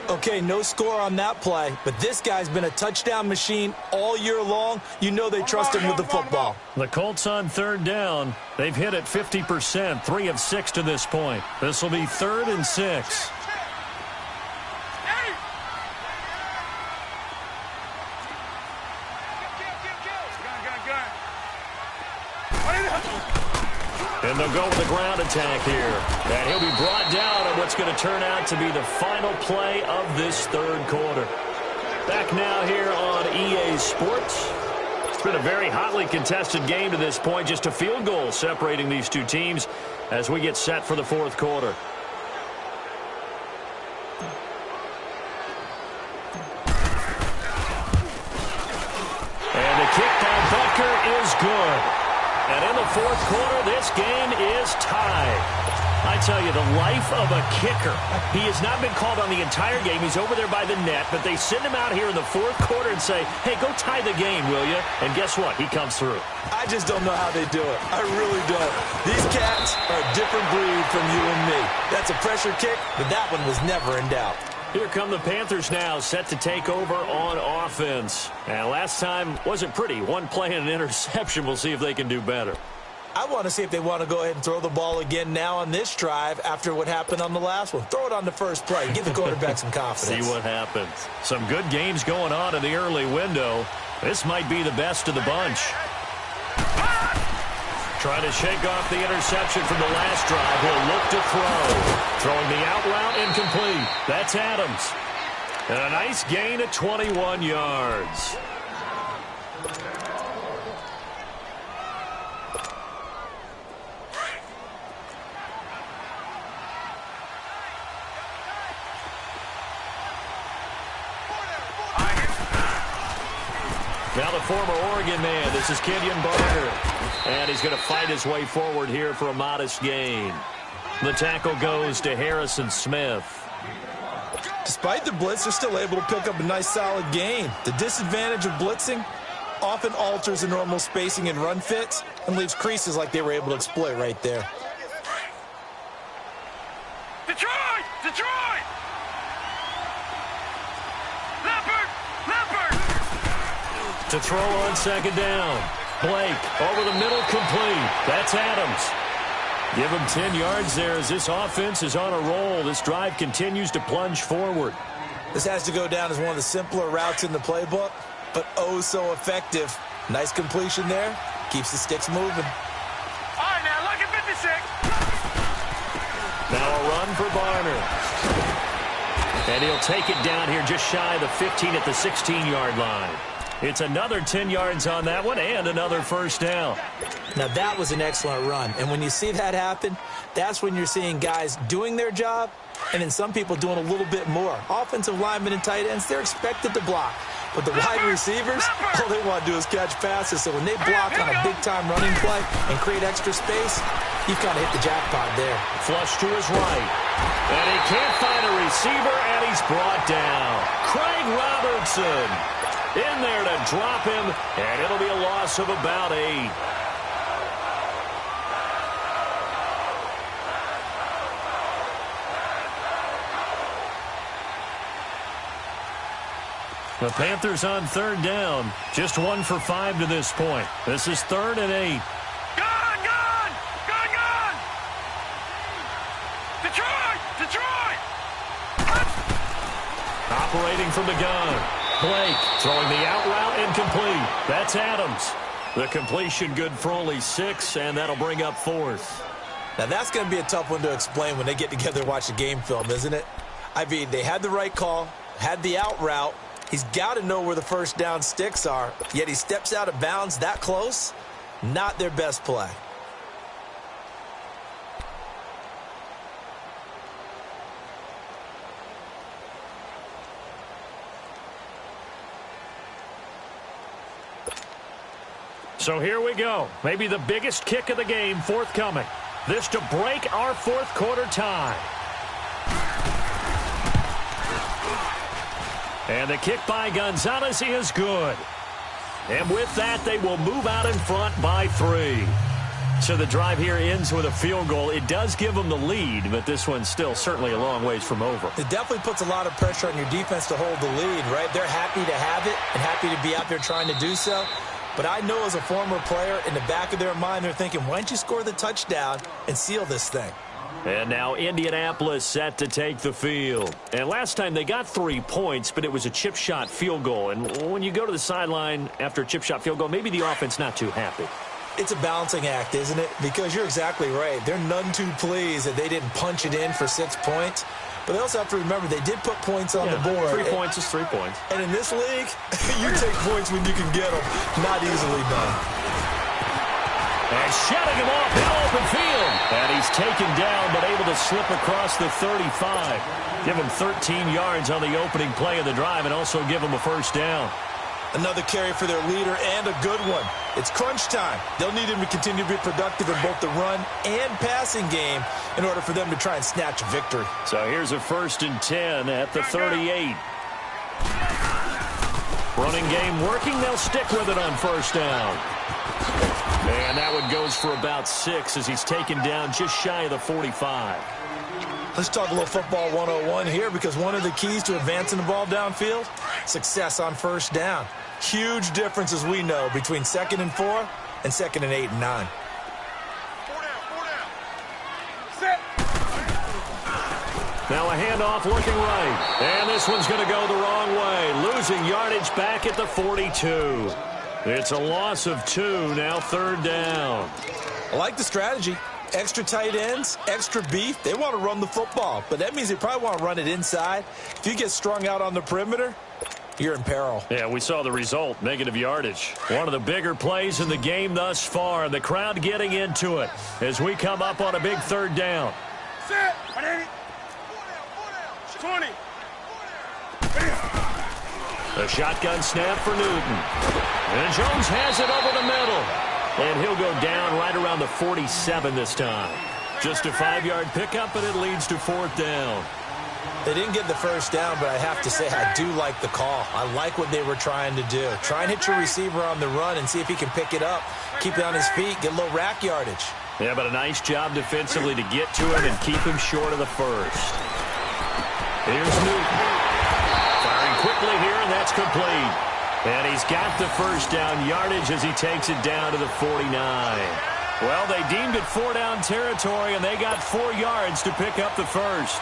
Okay, no score on that play, but this guy's been a touchdown machine all year long. You know they trust him with the football. The Colts on 3rd down. They've hit it 50%, 3 of 6 to this point. This will be 3rd and 6. And they'll go with the ground attack here. And he'll be brought down on what's going to turn out to be the final play of this 3rd quarter. Back now here on EA Sports. It's been a very hotly contested game to this point. Just a field goal separating these two teams as we get set for the 4th quarter. And the kick by Butker is good. And in the 4th quarter, this game is tied. I tell you, the life of a kicker. He has not been called on the entire game. He's over there by the net, but they send him out here in the 4th quarter and say, hey, go tie the game, will you? And guess what? He comes through. I just don't know how they do it. I really don't. These cats are a different breed from you and me. That's a pressure kick, but that one was never in doubt. Here come the Panthers now, set to take over on offense. And last time wasn't pretty. 1 play and an interception. We'll see if they can do better. I want to see if they want to go ahead and throw the ball again now on this drive after what happened on the last one. Throw it on the first play. Give the quarterback some confidence. See what happens. Some good games going on in the early window. This might be the best of the bunch. Trying to shake off the interception from the last drive. He'll look to throw. Throwing the out route incomplete. That's Adams. And a nice gain at 21 yards. Now the former Oregon man, this is Kenyon Barner. And he's going to fight his way forward here for a modest gain. The tackle goes to Harrison Smith. Despite the blitz, they're still able to pick up a nice solid gain. The disadvantage of blitzing often alters the normal spacing and run fits and leaves creases like they were able to exploit right there. Detroit! Detroit! To throw on 2nd down. Blake over the middle, complete. That's Adams. Give him 10 yards there as this offense is on a roll. This drive continues to plunge forward. This has to go down as one of the simpler routes in the playbook, but oh so effective. Nice completion there. Keeps the sticks moving. All right, now look at 56. Now a run for Barner. And he'll take it down here just shy of the 15 at the 16-yard line. It's another 10 yards on that one and another 1st down. Now that was an excellent run. And when you see that happen, that's when you're seeing guys doing their job and then some people doing a little bit more. Offensive linemen and tight ends, they're expected to block. But the wide receivers, all they want to do is catch passes. So when they block on a big-time running play and create extra space, you've kind of hit the jackpot there. Flush to his right. And he can't find a receiver, and he's brought down. Craig Robertson in there to drop him, and it'll be a loss of about 8. The Panthers on 3rd down. Just 1 for 5 to this point. This is 3rd and 8. Gone! Detroit! Detroit! Operating from the gun. Blake throwing the out route incomplete. That's Adams. The completion good for only 6, and that'll bring up 4th. Now that's going to be a tough one to explain when they get together and watch the game film, isn't it? I mean, they had the right call, had the out route. He's got to know where the 1st down sticks are, yet he steps out of bounds that close. Not their best play. So here we go. Maybe the biggest kick of the game forthcoming. This to break our fourth quarter tie. And the kick by Gonzalez is good. And with that, they will move out in front by 3. So the drive here ends with a field goal. It does give them the lead, but this one's still certainly a long ways from over. It definitely puts a lot of pressure on your defense to hold the lead, right? They're happy to have it and happy to be out there trying to do so. But I know as a former player, in the back of their mind, they're thinking, why don't you score the touchdown and seal this thing? And now Indianapolis set to take the field. And last time they got 3 points, but it was a chip shot field goal. And when you go to the sideline after a chip shot field goal, maybe the offense not too happy. It's a balancing act, isn't it? Because you're exactly right. They're none too pleased that they didn't punch it in for 6 points. But they also have to remember they did put points on the board. 3 points is 3 points. And in this league, you take points when you can get them. Not easily done. And shutting him off in open field. And he's taken down, but able to slip across the 35. Give him 13 yards on the opening play of the drive and also give him a first down. Another carry for their leader and a good one. It's crunch time. They'll need him to continue to be productive in both the run and passing game in order for them to try and snatch a victory. So here's a 1st and 10 at the 38. Running game working. They'll stick with it on first down. And that one goes for about 6 as he's taken down just shy of the 45. Let's talk a little football 101 here, because one of the keys to advancing the ball downfield, success on first down. Huge difference, as we know, between 2nd and 4 and 2nd and 8 and 9. 4 down, 4 down. Set. Now a handoff looking right. And this one's going to go the wrong way. Losing yardage back at the 42. It's a loss of 2, now 3rd down. I like the strategy. Extra tight ends, extra beef. They want to run the football, but that means they probably want to run it inside. If you get strung out on the perimeter, you're in peril. Yeah, we saw the result, negative yardage. One of the bigger plays in the game thus far, and the crowd getting into it as we come up on a big 3rd down. Set. 20. The shotgun snap for Newton. And Jones has it over the middle. And he'll go down right around the 47 this time. Just a 5-yard pickup, and it leads to 4th down. They didn't get the first down, but I have to say I do like the call. I like what they were trying to do. Try and hit your receiver on the run and see if he can pick it up. Keep it on his feet, get a little rack yardage. Yeah, but a nice job defensively to get to him and keep him short of the first. Here's Newton. Firing quickly here, and that's complete. And he's got the first down yardage as he takes it down to the 49. Well, they deemed it 4-down territory, and they got 4 yards to pick up the first.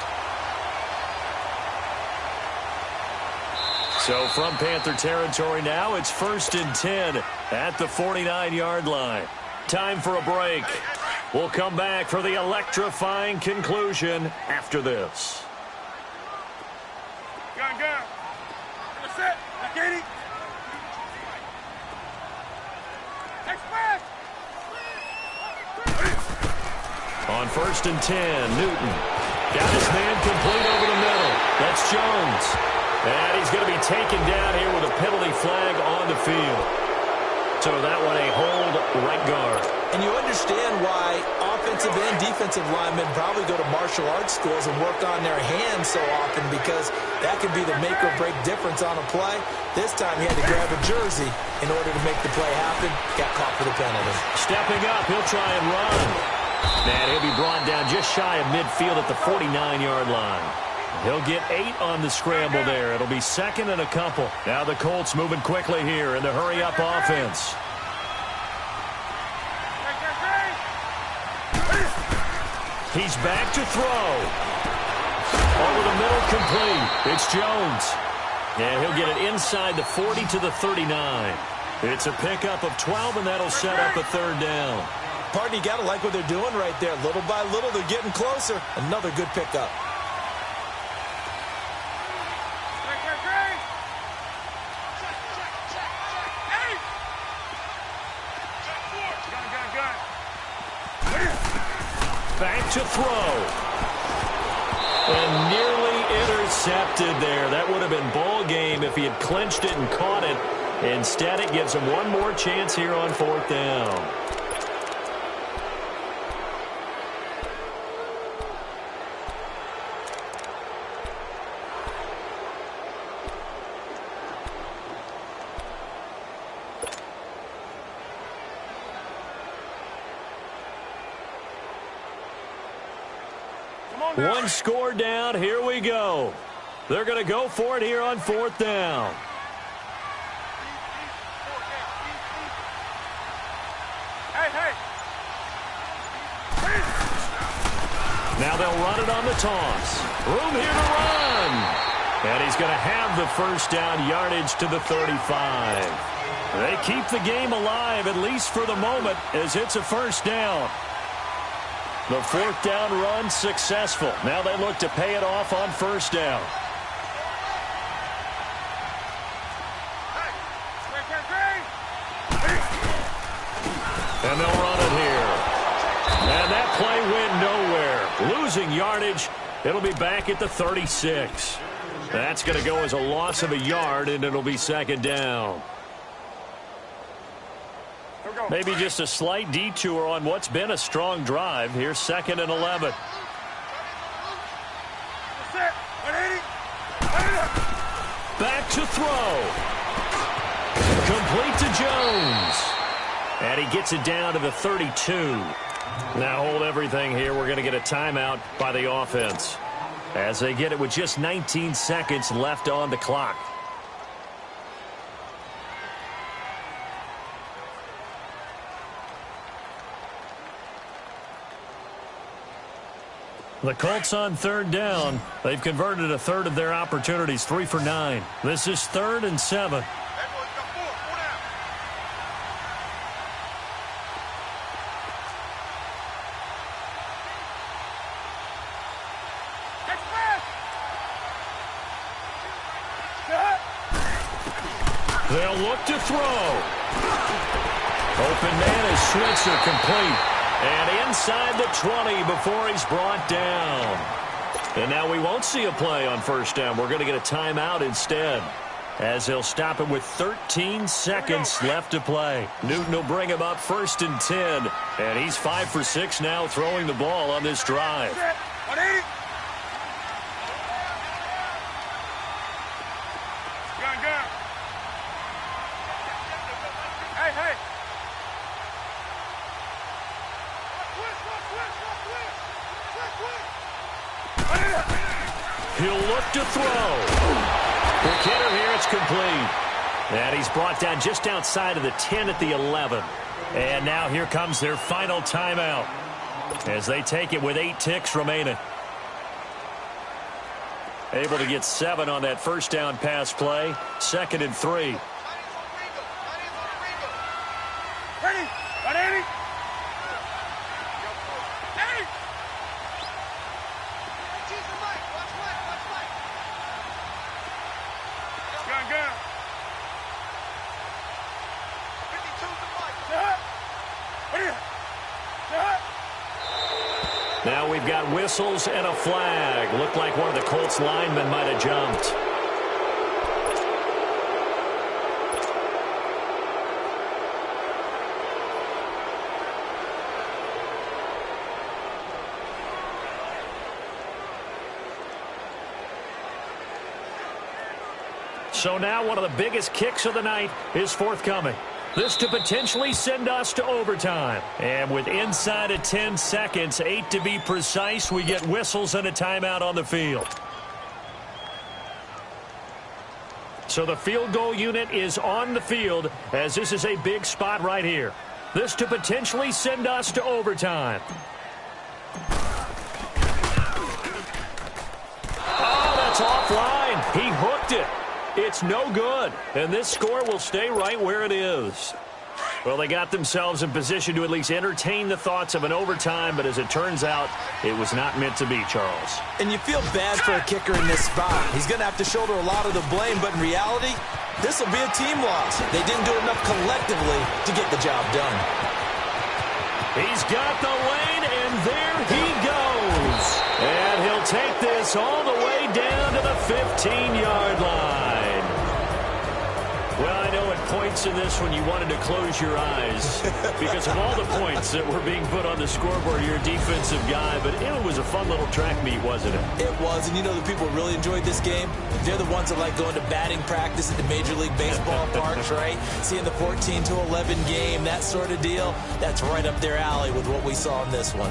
So from Panther territory now, it's 1st and 10 at the 49-yard line. Time for a break. We'll come back for the electrifying conclusion after this. Gun. Set. Katie. On 1st and 10, Newton got his man complete over the middle. That's Jones. And he's going to be taken down here with a penalty flag on the field. So that one a hold right guard. And you understand why offensive and defensive linemen probably go to martial arts schools and work on their hands so often, because that could be the make or break difference on a play. This time he had to grab a jersey in order to make the play happen. Got caught for the penalty. Stepping up, he'll try and run. And he'll be brought down just shy of midfield at the 49-yard line. He'll get 8 on the scramble there. It'll be 2nd and a couple. Now the Colts moving quickly here in the hurry-up offense. He's back to throw. Over the middle, complete. It's Jones. And he'll get it inside the 40 to the 39. It's a pickup of 12, and that'll set up a 3rd down. Partner, you got to like what they're doing right there. Little by little, they're getting closer. Another good pickup. Back to throw. And nearly intercepted there. That would have been ball game if he had clinched it and caught it. Instead, it gives them one more chance here on 4th down. One score down. Here we go. They're going to go for it here on 4th down. Now they'll run it on the toss. Room here to run. And he's going to have the first down, yardage to the 35. They keep the game alive, at least for the moment, as it's a first down. The 4th down run successful. Now they look to pay it off on 1st down. And they'll run it here. And that play went nowhere. Losing yardage. It'll be back at the 36. That's going to go as a loss of a yard, and it'll be 2nd down. Maybe just a slight detour on what's been a strong drive. Here's 2nd and 11. Back to throw. Complete to Jones. And he gets it down to the 32. Now hold everything here. We're going to get a timeout by the offense as they get it with just 19 seconds left on the clock. The Colts on 3rd down. They've converted a third of their opportunities, 3 for 9. This is 3rd and 7. They'll look to throw. Open man is Switzer, complete. And inside the 20 before he's brought down. And now we won't see a play on 1st down. We're going to get a timeout instead, as they'll stop it with 13 seconds left to play. Newton will bring him up 1st and 10. And he's 5 for 6 now throwing the ball on this drive. He'll look to throw. For Kidder here, it's complete. And he's brought down just outside of the 10 at the 11. And now here comes their final timeout as they take it with 8 ticks remaining. Able to get 7 on that 1st down pass play. 2nd and 3. Now we've got whistles and a flag. Looked like one of the Colts linemen might have jumped. So now one of the biggest kicks of the night is forthcoming. This to potentially send us to overtime. And with inside of 10 seconds, 8 to be precise, we get whistles and a timeout on the field. So the field goal unit is on the field, as this is a big spot right here. This to potentially send us to overtime. Oh, that's offline. He hooked it. It's no good, and this score will stay right where it is. Well, they got themselves in position to at least entertain the thoughts of an overtime, but as it turns out, it was not meant to be, Charles. And you feel bad for a kicker in this spot. He's going to have to shoulder a lot of the blame, but in reality, this will be a team loss. They didn't do enough collectively to get the job done. He's got the lane, and there he goes. And he'll take this all the way down to the 15-yard line. Well, I know at points in this one you wanted to close your eyes because of all the points that were being put on the scoreboard. You're a defensive guy, but it was a fun little track meet, wasn't it? It was, and you know the people who really enjoyed this game? They're the ones that like going to batting practice at the Major League Baseball parks, right? Seeing the 14-11 game, that sort of deal. That's right up their alley with what we saw in this one.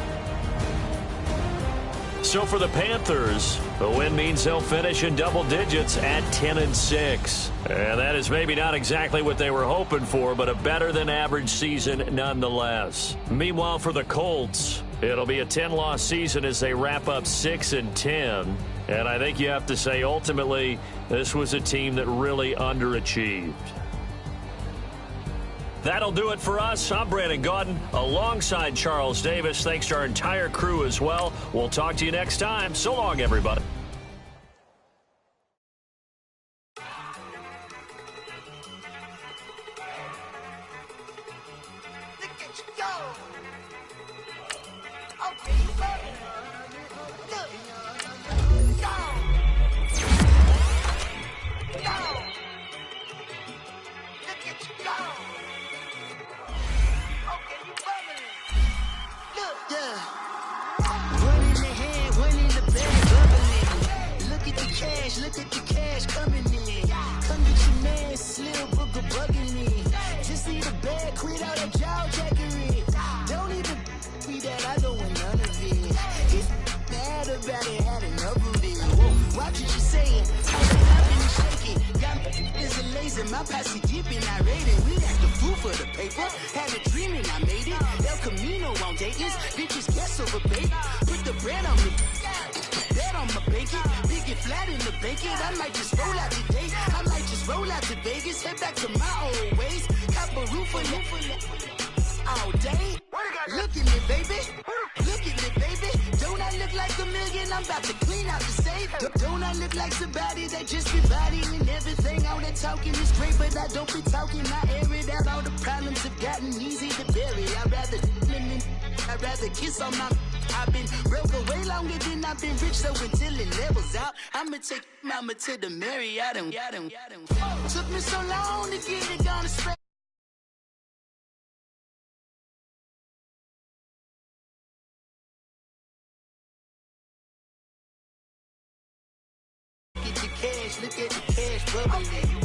So for the Panthers, the win means they'll finish in double digits at 10-6. And that is maybe not exactly what they were hoping for, but a better-than-average season nonetheless. Meanwhile, for the Colts, it'll be a 10-loss season as they wrap up 6-10. And I think you have to say, ultimately, this was a team that really underachieved. That'll do it for us. I'm Brandon Gaudin alongside Charles Davis. Thanks to our entire crew as well. We'll talk to you next time. So long, everybody. Look at the cash coming in. Come get your man, Slim Booker bugging me. Just need a bag, quit all that jaw jackery. Don't even be that, I don't want none of it. He's mad about it, had enough of it. Whoa, watch what you saying. I've been shaking. Got me is a lazy, my posse deep and I rated. We act the fool for the paper. Had a dream and I made it. El Camino on Dayton's. Bitches guess over bait. Put the bread on me. Bet on my bacon. Flat in the bacon, I might just roll out today. I might just roll out to Vegas, head back to my old ways. Cop a roof all day. Look at me, baby. Look at me, baby. Don't I look like a million? I'm about to clean out the safe. Don't I look like somebody that just be bodying everything? All that talking is great, but I don't be talking. I air it out. All the problems have gotten easy to bury. I'd rather kiss on my. I've been broke way longer than I've been rich, so until it levels out, I'ma take mama to the Marriott and took me so long to get it gonna spread. Get the cash, look at the cash bubbling.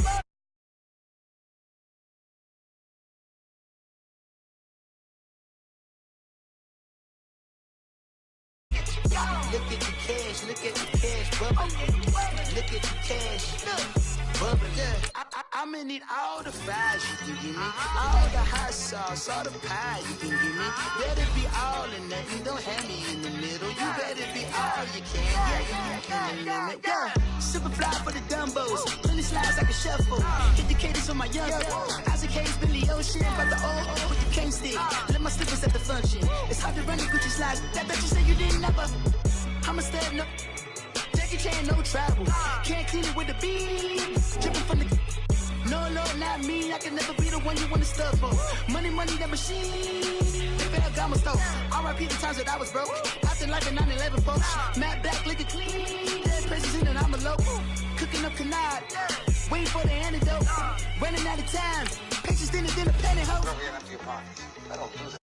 Look at the cash, look at the cash bubbling. Look at the cash bubbling. I'm gonna need all the fries you can give me, all the hot sauce, all the pie you can give me. Better be all or nothing, don't have me in the middle. You better be all you can. Yeah. Super fly for the dumbos, plenty slides like a shuffle. Hit the cadence on my young Isaac Hayes, Billy Ocean, but the old with the cane stick. Let my slippers at the function. It's hard to run the Gucci slides. That bet you say you didn't never. I'm a step no. Jackie Chan, no travel. Can't clean it with the beat. Dripping from the. No, Lord, not me. I can never be the one you want to stuff for. Money, that machine. Ferragamo stove. R.I.P. the times that I was broke. Acting like a 9/11 folks. Matte black, liquor clean. Dead president and I'm a local. Cooking up canard. Waiting for the antidote. Running out of time. Pictures in the pantyhose. I don't do that.